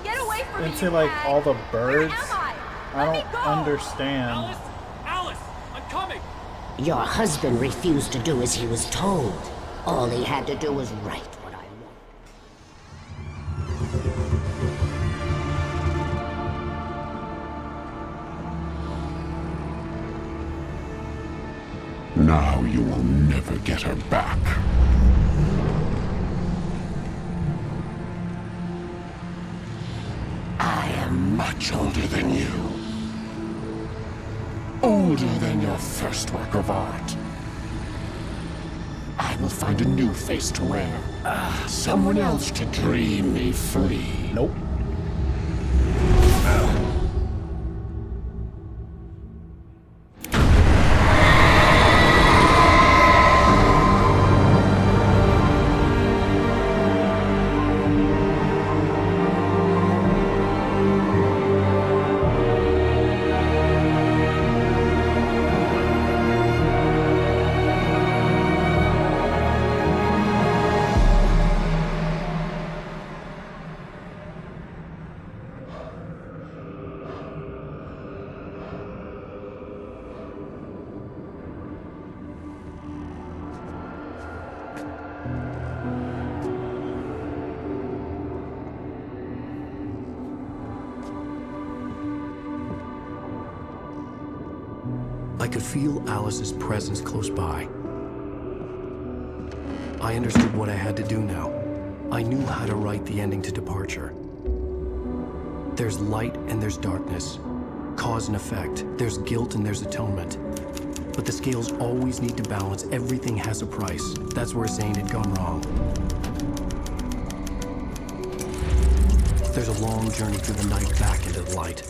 Get away from me, And see, you like, hag. all the Where birds? am I? I Let me don't go. understand. Alice! I'm coming! Your husband refused to do as he was told. All he had to do was write what I Now you will never get her back. I am much older than you. Older than your first work of art. I will find a new face to wear. Someone else to dream me free. Nope. I could feel Alice's presence close by. I understood what I had to do now. I knew how to write the ending to Departure. There's light and there's darkness. Cause and effect. There's guilt and there's atonement. But the scales always need to balance. Everything has a price. That's where Zane had gone wrong. There's a long journey through the night back into the light.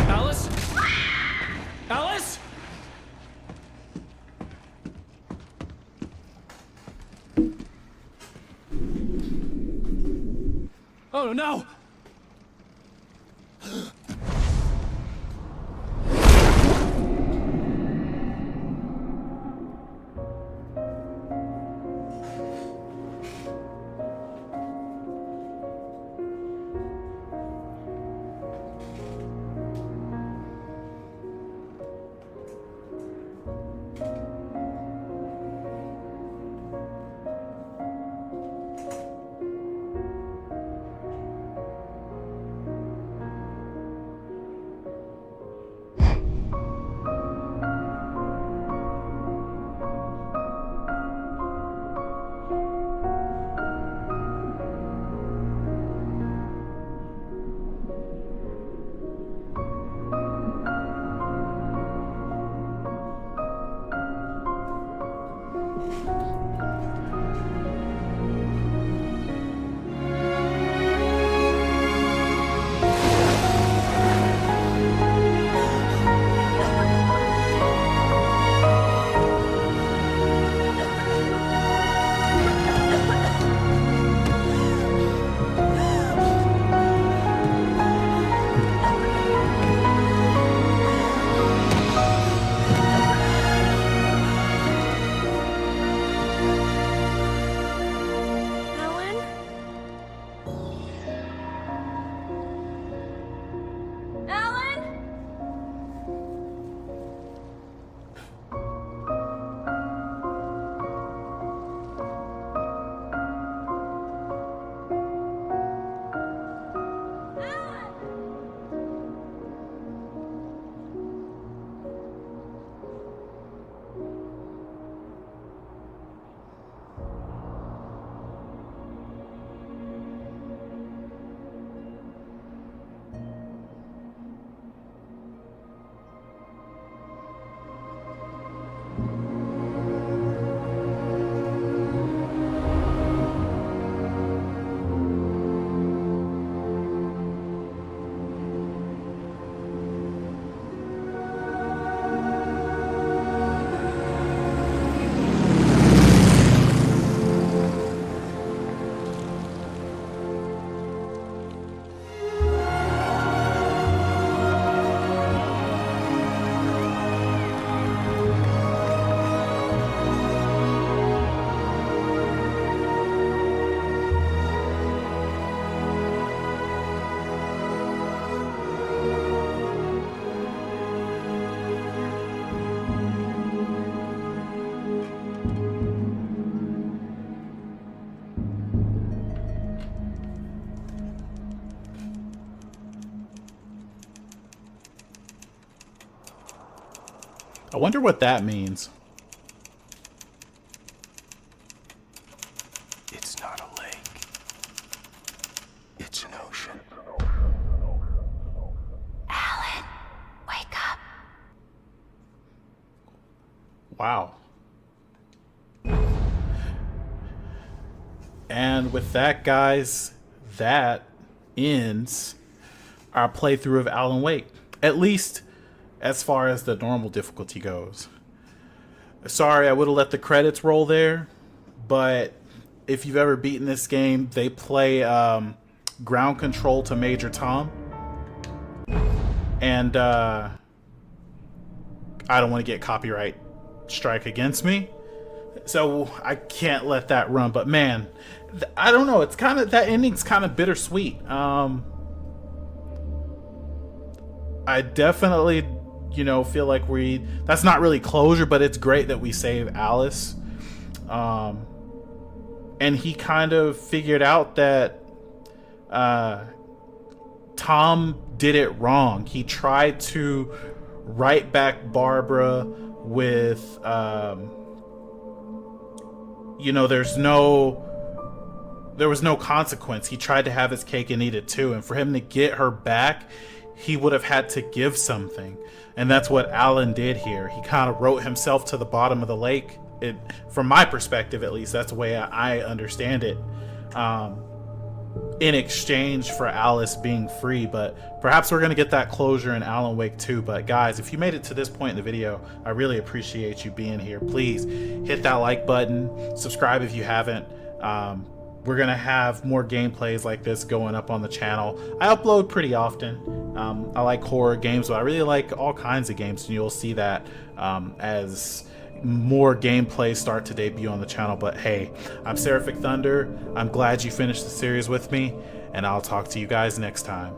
Alice? Alice? Oh no! wonder what that means. It's not a lake. It's an ocean. Alan, wake up. Wow. And with that, guys, that ends our playthrough of Alan Wake. At least as far as the normal difficulty goes. Sorry, I would have let the credits roll there, but if you've ever beaten this game, they play ground control to Major Tom. And I don't want to get copyright strike against me, so I can't let that run. But man, I don't know, it's kind of, that ending's kind of bittersweet. I definitely, you know, feel like that's not really closure, but it's great that we save Alice. And he kind of figured out that Tom did it wrong. He tried to write back Barbara with, you know, there was no consequence. He tried to have his cake and eat it too. And for him to get her back, he would have had to give something. And that's what Alan did here. He kind of wrote himself to the bottom of the lake. From my perspective, at least, that's the way I understand it. In exchange for Alice being free. But perhaps we're going to get that closure in Alan Wake 2. But guys, if you made it to this point in the video, I really appreciate you being here. Please hit that like button. Subscribe if you haven't. We're going to have more gameplays like this going up on the channel. I upload pretty often. I like horror games, but I really like all kinds of games, and you'll see that as more gameplays start to debut on the channel. But hey, I'm Seraphic Thunder. I'm glad you finished the series with me, and I'll talk to you guys next time.